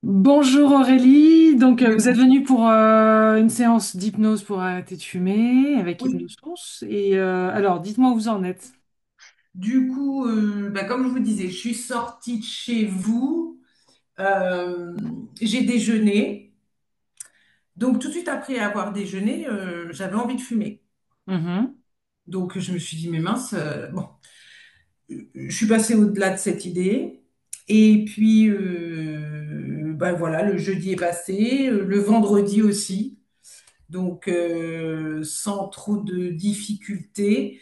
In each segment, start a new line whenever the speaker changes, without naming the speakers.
Bonjour Aurélie, vous êtes
Oui,
venue pour une séance d'hypnose pour arrêter de fumer avec
oui.
Hypnosource. Alors, dites-moi où vous en êtes.
Du coup, comme je vous disais, je suis sortie de chez vous, euh, j'ai déjeuné. Donc, tout de suite après avoir déjeuné, j'avais envie de fumer.
Mhm.
Donc, je me suis dit, mais mince, bon, je suis passée au-delà de cette idée. Et puis, voilà, le jeudi est passé, le vendredi aussi. Donc, sans trop de difficultés.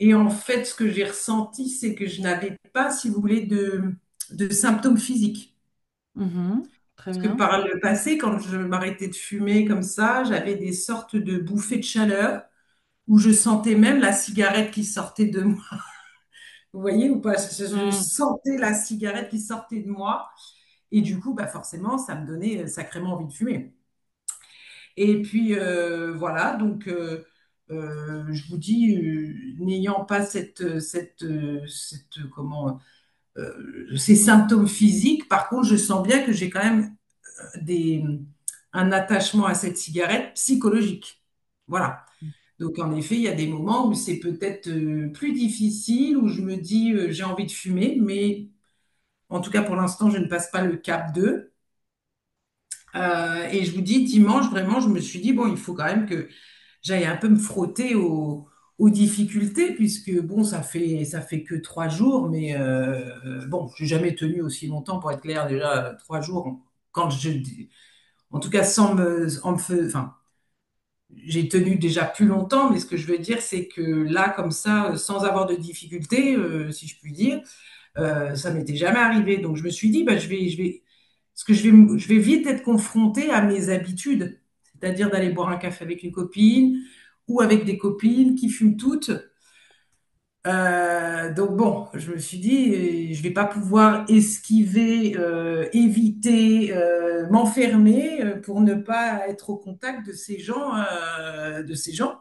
Et en fait, ce que j'ai ressenti, c'est que je n'avais pas, si vous voulez, de symptômes physiques.
Mhm. Très
Parce que
bien.
par le passé, quand je m'arrêtais de fumer comme ça, j'avais des sortes de bouffées de chaleur où je sentais même la cigarette qui sortait de moi. Vous voyez ou pas? Je
Mm.
sentais la cigarette qui sortait de moi. Et du coup, forcément, ça me donnait sacrément envie de fumer. Et puis, voilà, donc, je vous dis, n'ayant pas ces symptômes physiques. Par contre, je sens bien que j'ai quand même des, un attachement à cette cigarette psychologique. Voilà. Donc, en effet, il y a des moments où c'est peut-être plus difficile, où je me dis, j'ai envie de fumer, mais en tout cas, pour l'instant, je ne passe pas le cap 2. Et je vous dis, dimanche, vraiment, je me suis dit, bon, il faut quand même que j'aille un peu me frotter aux difficultés, puisque bon, ça fait que 3 jours, mais bon, j'ai jamais tenu aussi longtemps, pour être clair, déjà 3 jours. Quand je, En tout cas, sans me, en me fais- enfin, j'ai tenu déjà plus longtemps, mais ce que je veux dire, c'est que là, comme ça, sans avoir de difficultés, si je puis dire, ça m'était jamais arrivé. Donc je me suis dit, parce que je vais vite être confrontée à mes habitudes, c'est-à-dire d'aller boire un café avec une copine ou avec des copines qui fument toutes. Donc bon, je me suis dit, je vais pas pouvoir esquiver, éviter, m'enfermer pour ne pas être au contact de ces gens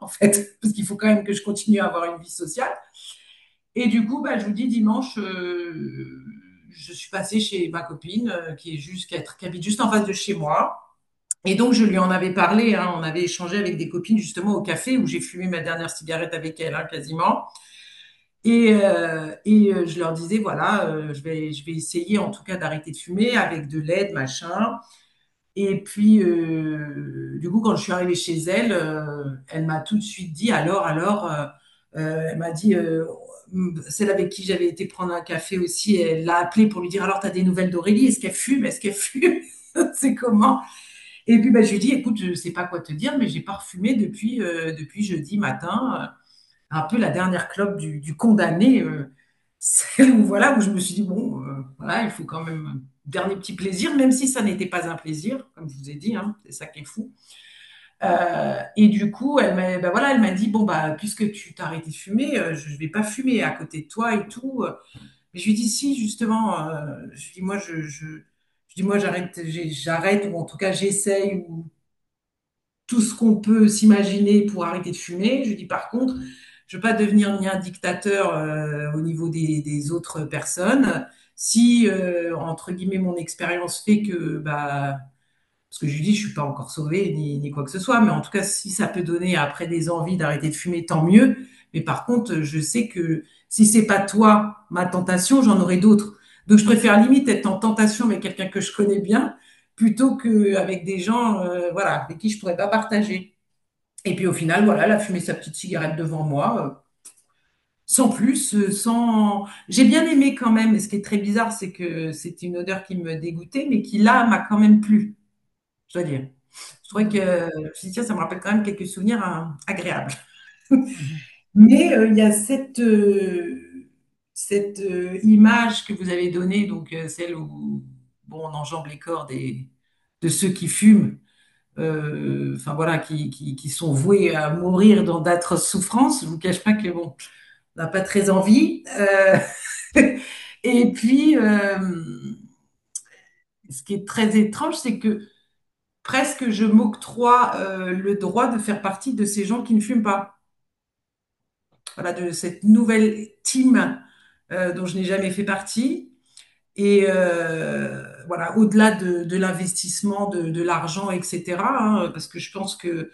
en fait, parce qu'il faut quand même que je continue à avoir une vie sociale. Et du coup, je vous dis, dimanche, je suis passée chez ma copine qui habite juste en face de chez moi. Et donc, je lui en avais parlé, hein, on avait échangé avec des copines justement au café où j'ai fumé ma dernière cigarette avec elle, hein, quasiment. Je leur disais, voilà, je vais essayer en tout cas d'arrêter de fumer avec de l'aide, machin. Et puis, du coup, quand je suis arrivée chez elle, elle m'a tout de suite dit, elle m'a dit, celle avec qui j'avais été prendre un café aussi, elle l'a appelée pour lui dire, alors, tu as des nouvelles d'Aurélie? Est-ce qu'elle fume? Est-ce qu'elle fume? C'est comment? Et puis, je lui dis, écoute, je ne sais pas quoi te dire, mais j'ai pas refumé depuis jeudi matin, un peu la dernière clope du condamné, celle où, voilà, où je me suis dit, bon, voilà, il faut quand même un dernier petit plaisir, même si ça n'était pas un plaisir, comme je vous ai dit, hein, c'est ça qui est fou. Et du coup, elle m'a dit, bon, puisque tu t'as arrêté de fumer, je ne vais pas fumer à côté de toi et tout. Mais je lui dis, si, justement, je lui dis, je dis, moi, j'arrête, ou en tout cas, j'essaye, ou tout ce qu'on peut s'imaginer pour arrêter de fumer. Je lui dis, par contre, je ne veux pas devenir ni un dictateur au niveau des autres personnes. Si, entre guillemets, mon expérience fait que, parce que je lui dis, je suis pas encore sauvée ni quoi que ce soit, mais en tout cas, si ça peut donner après des envies d'arrêter de fumer, tant mieux. Mais par contre, je sais que si c'est pas toi, ma tentation, j'en aurai d'autres. Donc, je préfère limite être en tentation avec quelqu'un que je connais bien plutôt qu'avec des gens, voilà, avec qui je pourrais pas partager. Et puis au final, voilà, elle a fumé sa petite cigarette devant moi, sans plus, sans. J'ai bien aimé quand même. Et ce qui est très bizarre, c'est que c'était une odeur qui me dégoûtait, mais qui là m'a quand même plu, je dois dire. Je trouvais que,
Mhm.
je me suis dit, tiens, ça me rappelle quand même quelques souvenirs hein, agréables.
Mhm.
Mais il y a cette image que vous avez donnée, donc celle où bon, on enjambe les corps de ceux qui fument, enfin voilà, qui sont voués à mourir dans d'atroces souffrances. Je vous cache pas que bon, on n'a pas très envie. Et puis, ce qui est très étrange, c'est que presque je m'octroie le droit de faire partie de ces gens qui ne fument pas. Voilà, de cette nouvelle team dont je n'ai jamais fait partie. Et voilà, au-delà de l'investissement de l'argent, etc., hein, parce que je pense que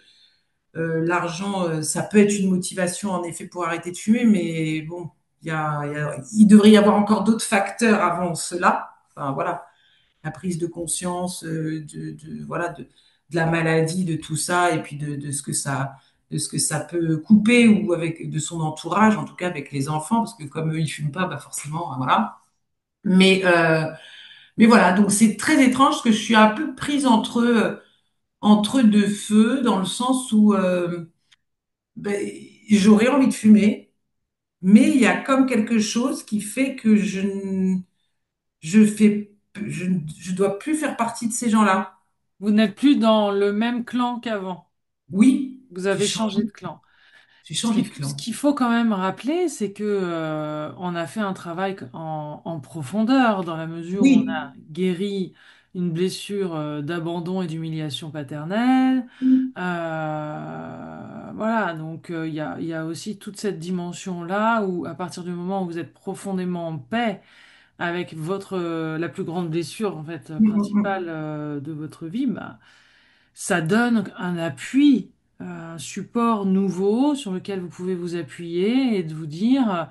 l'argent, ça peut être une motivation en effet pour arrêter de fumer, mais bon, il devrait y avoir encore d'autres facteurs avant cela. Enfin, voilà, la prise de conscience voilà, de la maladie, de tout ça, et puis de ce que ça peut couper ou avec de son entourage, en tout cas avec les enfants, parce que comme eux ils fument pas, bah forcément, voilà. Mais mais voilà, donc c'est très étrange parce que je suis un peu prise entre deux feux, dans le sens où ben, j'aurais envie de fumer, mais il y a comme quelque chose qui fait que je fais, je dois plus faire partie de ces gens-là.
Vous n'êtes plus dans le même clan qu'avant.
Oui,
Vous avez changé de clan.
j'ai changé de
Ce
clan.
qu'il faut quand même rappeler, c'est que on a fait un travail en profondeur dans la mesure où on
Oui.
a guéri une blessure d'abandon et d'humiliation paternelle. Voilà, donc il y a aussi toute cette dimension-là où à partir du moment où vous êtes profondément en paix avec votre la plus grande blessure en fait
Mm, mm,
principale
mm.
de votre vie, bah, ça donne un appui, un support nouveau sur lequel vous pouvez vous appuyer et de vous dire,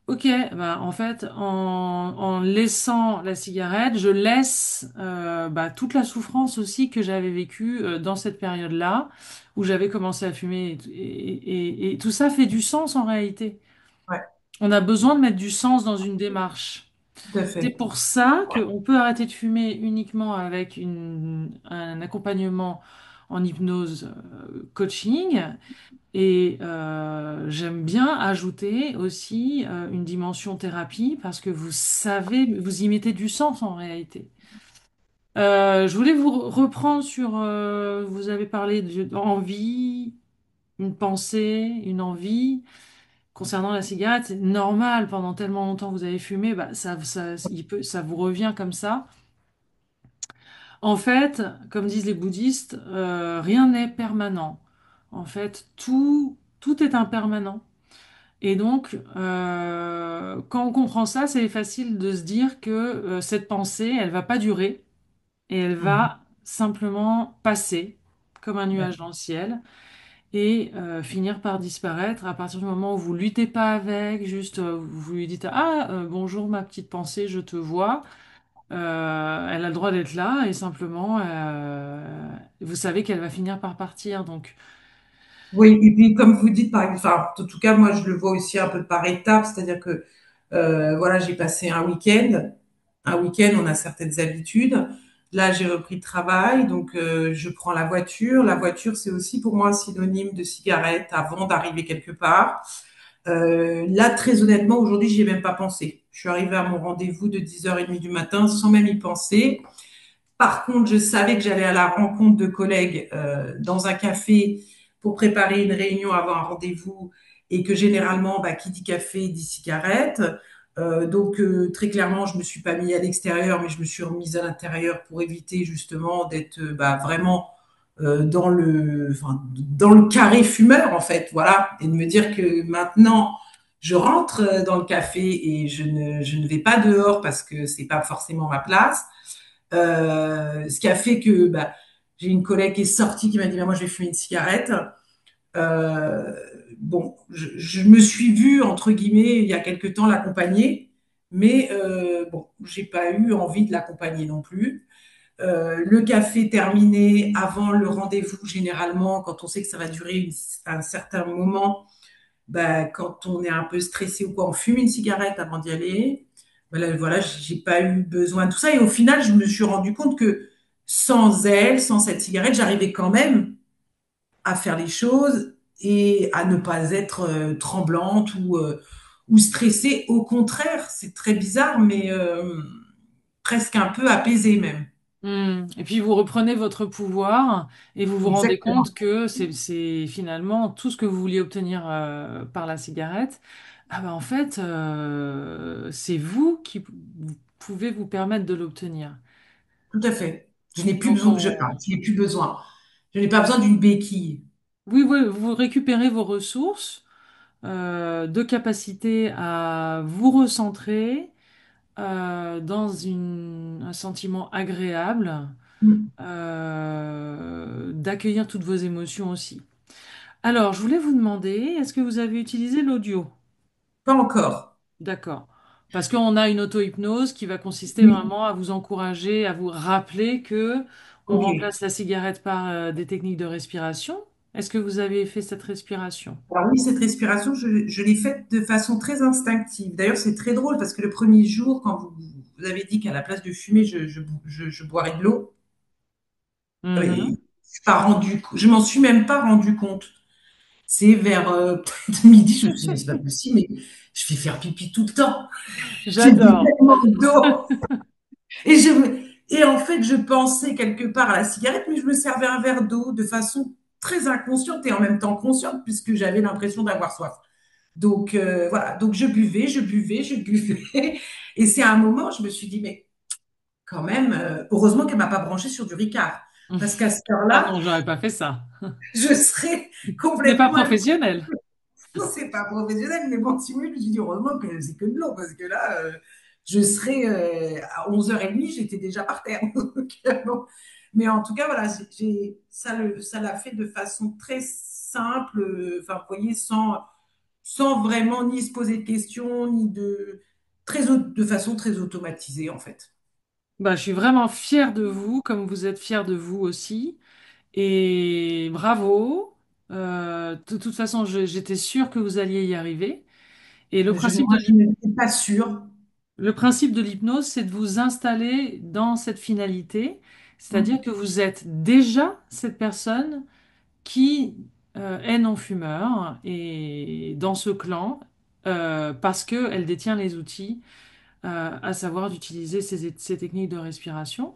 OK, bah, en fait, en laissant la cigarette, je laisse bah, toute la souffrance aussi que j'avais vécue dans cette période-là, où j'avais commencé à fumer. Et tout ça fait du sens en réalité.
Ouais,
On a besoin de mettre du sens dans une démarche.
tout à
C'est
fait.
pour ça qu'on peut arrêter de fumer uniquement avec un accompagnement en hypnose coaching. Et j'aime bien ajouter aussi une dimension thérapie parce que vous savez, vous y mettez du sens en réalité. Je voulais vous reprendre sur, vous avez parlé d'envie, une pensée, une envie. Concernant la cigarette, c'est normal, pendant tellement longtemps que vous avez fumé, bah, ça vous revient comme ça. En fait, comme disent les bouddhistes, rien n'est permanent. En fait, tout est impermanent. Et donc, quand on comprend ça, c'est facile de se dire que cette pensée, elle va pas durer et elle
Mhm.
va simplement passer comme un
Ouais.
nuage dans le ciel et finir par disparaître à partir du moment où vous luttez pas avec, juste vous lui dites ah bonjour ma petite pensée, je te vois. Elle a le droit d'être là et simplement vous savez qu'elle va finir par partir. Donc
Oui, et puis comme vous dites, enfin, en tout cas, moi, je le vois aussi un peu par étapes, c'est-à-dire que, voilà, j'ai passé un week-end. Un week-end, on a certaines habitudes. Là, j'ai repris le travail, donc je prends la voiture. La voiture, c'est aussi pour moi un synonyme de cigarette avant d'arriver quelque part. Là, très honnêtement, aujourd'hui, j'y ai même pas pensé. Je suis arrivée à mon rendez-vous de 10h30 du matin sans même y penser. Par contre, je savais que j'allais à la rencontre de collègues dans un café pour préparer une réunion avant un rendez-vous et que généralement, bah, qui dit café dit cigarette. Donc très clairement, je me suis pas mis à l'extérieur, mais je me suis remise à l'intérieur pour éviter justement d'être bah, vraiment enfin, dans le carré fumeur en fait, voilà, et de me dire que maintenant je rentre dans le café et je ne vais pas dehors parce que c'est pas forcément ma place. Ce qui a fait que bah, j'ai une collègue qui est sortie qui m'a dit bah, moi je vais fumer une cigarette. Euh, bon, je me suis vue entre guillemets il y a quelque temps l'accompagner, mais bon, j'ai pas eu envie de l'accompagner non plus. Le café terminé avant le rendez-vous, généralement, quand on sait que ça va durer un certain moment, bah, quand on est un peu stressé ou quoi, on fume une cigarette avant d'y aller. Voilà, j'ai pas eu besoin de tout ça. Et au final, je me suis rendu compte que sans elle, sans cette cigarette, j'arrivais quand même à faire les choses et à ne pas être tremblante ou stressée. Au contraire, c'est très bizarre, mais presque un peu apaisée même.
et puis vous reprenez votre pouvoir et vous vous rendez compte
Exactement.
que c'est finalement tout ce que vous vouliez obtenir par la cigarette. Ah ben en fait, c'est vous qui pouvez vous permettre de l'obtenir.
Tout à fait. Je n'ai plus
Donc
besoin, je n'ai plus besoin. Je n'ai pas besoin d'une béquille.
oui, oui, vous récupérez vos ressources de capacité à vous recentrer dans un sentiment agréable,
Mm.
d'accueillir toutes vos émotions aussi. Alors, je voulais vous demander, est-ce que vous avez utilisé l'audio?
Pas encore.
D'accord. Parce qu'on a une auto-hypnose qui va consister
Oui,
vraiment à vous encourager, à vous rappeler que on
ok.
remplace la cigarette par des techniques de respiration. Est-ce que vous avez fait cette respiration?
Alors oui, cette respiration, je l'ai faite de façon très instinctive. D'ailleurs, c'est très drôle parce que le premier jour, quand vous avez dit qu'à la place de fumer, je boirais de l'eau,
Mhm.
et je m'en suis même pas rendu compte. C'est vers peut-être midi, je me suis dit, mais c'est pas possible, mais je vais faire pipi tout le temps. J'ai bu
J'adore.
tellement d'eau. Et en fait, je pensais quelque part à la cigarette, mais je me servais un verre d'eau de façon très inconsciente et en même temps consciente, puisque j'avais l'impression d'avoir soif. Donc voilà, donc je buvais, je buvais, je buvais. Et c'est à un moment, je me suis dit, mais quand même, heureusement qu'elle m'a pas branché sur du Ricard. Parce qu'à cette
Ah
heure-là,
non, j'aurais pas fait ça.
je serais
C'est pas
complètement
professionnel.
c'est pas professionnel, mais bon, si oui, je me suis dit heureusement que c'est que de l'eau, parce que là, je serais à 11h30, j'étais déjà par terre. Donc, bon. Mais en tout cas, voilà, ça l'a fait de façon très simple, enfin, vous voyez, sans vraiment ni se poser de questions, ni de façon très automatisée, en fait.
Bah, je suis vraiment fière de vous, comme vous êtes fière de vous aussi. Et bravo. De toute façon, j'étais sûre que vous alliez y arriver. Et
Moi, je n'étais pas sûre.
le principe de l'hypnose, c'est de vous installer dans cette finalité, c'est-à-dire que vous êtes déjà cette personne qui est non-fumeur et dans ce clan parce qu'elle détient les outils, à savoir d'utiliser ces techniques de respiration.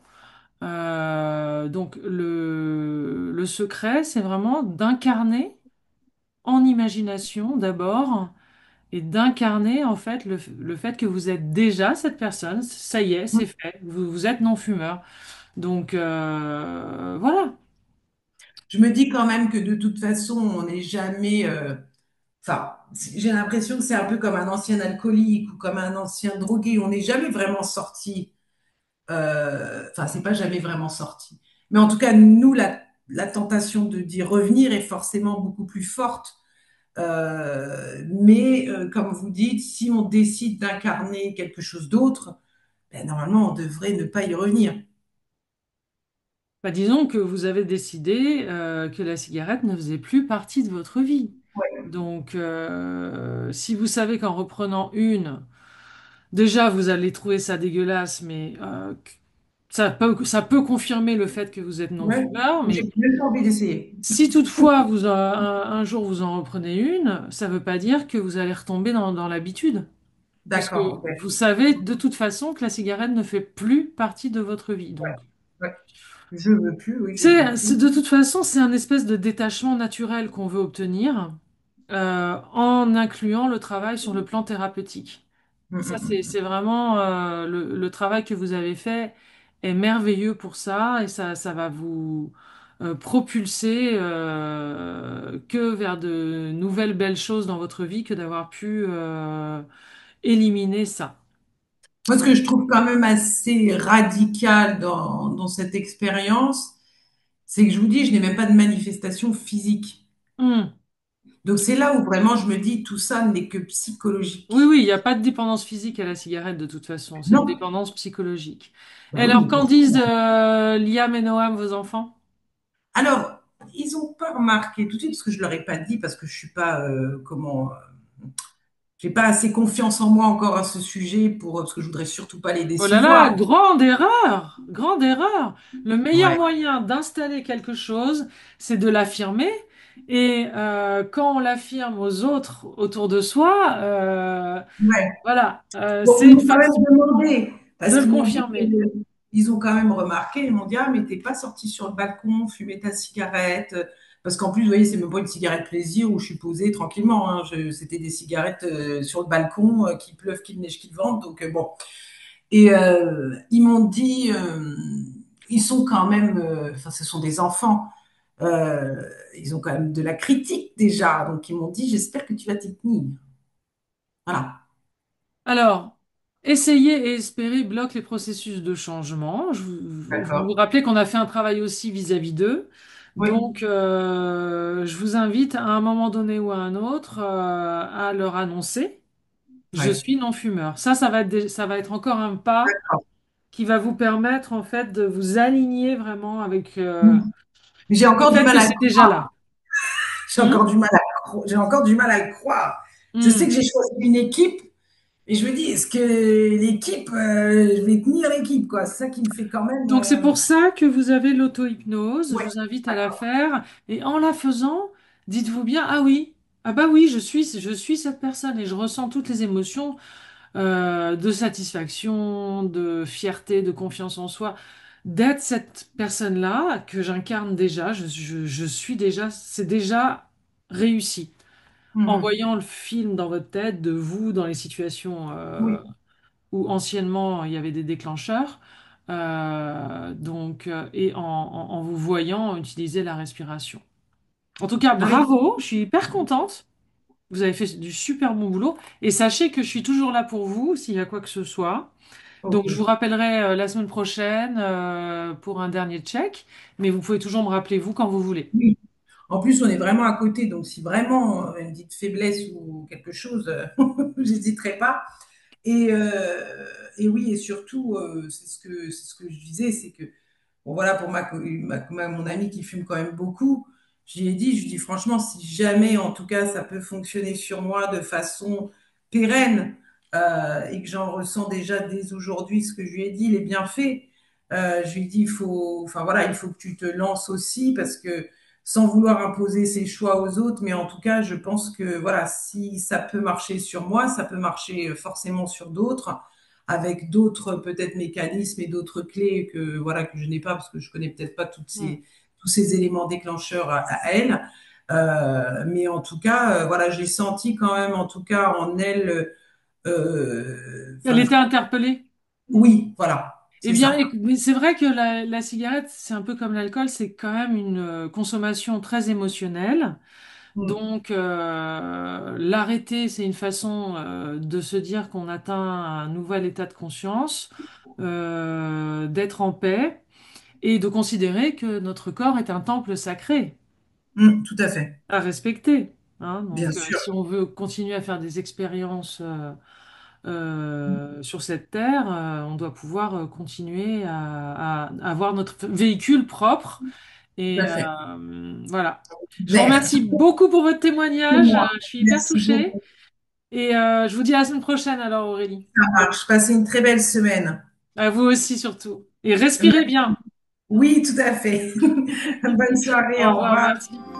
Donc le secret, c'est vraiment d'incarner en imagination d'abord et d'incarner en fait le fait que vous êtes déjà cette personne. Ça y est, c'est fait. Vous êtes non-fumeur. Donc voilà.
Je me dis quand même que de toute façon, on n'est jamais. Enfin, j'ai l'impression que c'est un peu comme un ancien alcoolique ou comme un ancien drogué. On n'est jamais vraiment sorti. Enfin, c'est pas jamais vraiment sorti. Mais en tout cas, nous, la tentation d'y revenir est forcément beaucoup plus forte. Mais comme vous dites, si on décide d'incarner quelque chose d'autre, ben, normalement, on devrait ne pas y revenir.
Bah, disons que vous avez décidé que la cigarette ne faisait plus partie de votre vie. Donc, si vous savez qu'en reprenant une, déjà vous allez trouver ça dégueulasse, mais ça peut confirmer le fait que vous êtes
Ouais.
non-fumeur.
J'ai
Mais
même pas envie d'essayer.
si toutefois un jour vous en reprenez une, ça ne veut pas dire que vous allez retomber dans l'habitude. Puisque
D'accord, ok.
vous savez de toute façon que la cigarette ne fait plus partie de votre vie. Donc,
Ouais. Je veux plus, oui, je veux plus.
de toute façon, c'est un espèce de détachement naturel qu'on veut obtenir en incluant le travail sur le plan thérapeutique.
Mm,
Ça,
mm, mm.
c'est vraiment le travail que vous avez fait est merveilleux pour ça et ça va vous propulser que vers de nouvelles belles choses dans votre vie que d'avoir pu éliminer ça.
Moi, ce que je trouve quand même assez radical dans cette expérience, c'est que je vous dis, je n'ai même pas de manifestation physique.
Hmm.
Donc c'est là où vraiment je me dis, tout ça n'est que
Oui,
psychologique.
oui, il n'y a pas de dépendance physique à la cigarette de toute façon, c'est une
Non.
dépendance psychologique. Et
Ben
alors,
oui.
qu'en disent Liam et Noam, vos enfants?
Alors, ils n'ont pas remarqué tout de suite, parce que je leur ai pas dit, parce que je suis pas, j'ai pas assez confiance en moi encore à ce sujet parce que je voudrais surtout pas les
Oh là là,
décevoir.
grande erreur, grande erreur. Le meilleur
Ouais.
moyen d'installer quelque chose, c'est de l'affirmer. Et quand on l'affirme aux autres autour de soi,
Ouais.
voilà,
Bon,
c'est
ils
une
m'ont quand même
façon
demandé,
de
parce
le
qu'ils m'ont dit
confirmer.
qu'ils ont quand même remarqué, ils m'ont dit, ah, mais t'es pas sorti sur le balcon, fumer ta cigarette. Parce qu'en plus, vous voyez, c'est même pas une cigarette plaisir où je suis posée tranquillement, hein. C'était des cigarettes sur le balcon, qu'il pleuve, qu'il neige, qu'il vente. Donc, bon. Et ils m'ont dit, ils sont quand même, enfin, ce sont des enfants. Euh, Ils ont quand même de la critique déjà. Donc, ils m'ont dit, j'espère que tu vas t'y tenir. Voilà.
Alors, essayer et espérer bloquent les processus de changement. Je vous
D'accord.
rappelais qu'on a fait un travail aussi vis-à-vis d'eux.
Oui,
Donc, je vous invite à un moment donné ou à un autre à leur annoncer, je
ouais.
suis non-fumeur. Ça va être, ça va être encore un pas
D'accord.
qui va vous permettre en fait de vous aligner vraiment avec
Mm. Mais j'ai
le
encore du
fait
mal
que
à le
c'est déjà
croire.
là. Hmm.
J'ai encore du mal à le croire. Je sais que
Hmm.
j'ai choisi une équipe et je me dis, est-ce que l'équipe, je vais tenir l'équipe, quoi. C'est ça qui me fait quand même.
Donc c'est pour ça que vous avez l'auto-hypnose. Je
Ouais,
vous invite à la
d'accord.
faire. Et en la faisant, dites-vous bien, ah oui, ah bah oui, je suis cette personne et je ressens toutes les émotions de satisfaction, de fierté, de confiance en soi, d'être cette personne-là que j'incarne déjà. Je suis déjà, c'est déjà réussi. En
Mhm.
voyant le film dans votre tête de vous dans les situations
Oui,
où anciennement il y avait des déclencheurs. Et en vous voyant utiliser la respiration. En tout cas,
avec.
bravo, je suis hyper contente. Vous avez fait du super bon boulot. Et sachez que je suis toujours là pour vous s'il y a quoi que ce soit. Donc, je vous
Ok.
rappellerai la semaine prochaine pour un dernier check. Mais vous pouvez toujours me rappeler vous quand vous voulez.
Oui. En plus, on est vraiment à côté, donc si vraiment une petite faiblesse ou quelque chose, j'hésiterai pas. Et, euh, et oui, et surtout, c'est ce que je disais, c'est que, bon, voilà, pour mon ami qui fume quand même beaucoup, je lui ai dit, franchement, si jamais, en tout cas, ça peut fonctionner sur moi de façon pérenne, et que j'en ressens déjà dès aujourd'hui ce que je lui ai dit, les bienfaits, je lui ai dit, enfin voilà, il faut que tu te lances aussi parce que sans vouloir imposer ses choix aux autres, mais en tout cas, je pense que voilà, si ça peut marcher sur moi, ça peut marcher forcément sur d'autres, avec d'autres peut-être mécanismes et d'autres clés que voilà que je n'ai pas parce que je connais peut-être pas
Hmm.
tous ces éléments déclencheurs à elle. Mais en tout cas, voilà, j'ai senti quand même, en tout cas en elle,
Elle
enfin,
était interpellée.
oui, voilà,
Eh
c'est
bien,
ça.
mais c'est vrai que la cigarette, c'est un peu comme l'alcool, c'est quand même une consommation très émotionnelle.
Mm,
Donc, l'arrêter, c'est une façon de se dire qu'on atteint un nouvel état de conscience, d'être en paix et de considérer que notre corps est un temple sacré
tout à fait,
à respecter. Hein.
bien
Donc,
sûr.
si on veut continuer à faire des expériences sur cette terre, on doit pouvoir continuer à avoir notre véhicule propre.
Tout
Et
à fait.
voilà. Je vous remercie
Merci.
beaucoup pour votre
C'est
témoignage.
moi.
Je suis hyper
Merci
touchée.
beaucoup.
Et je vous dis à la semaine prochaine alors, Aurélie.
Ça marche. Passez une très belle semaine.
À vous aussi surtout. Et respirez bien.
Oui, tout à fait. Bonne soirée.
Au
Au
revoir,
revoir.
merci.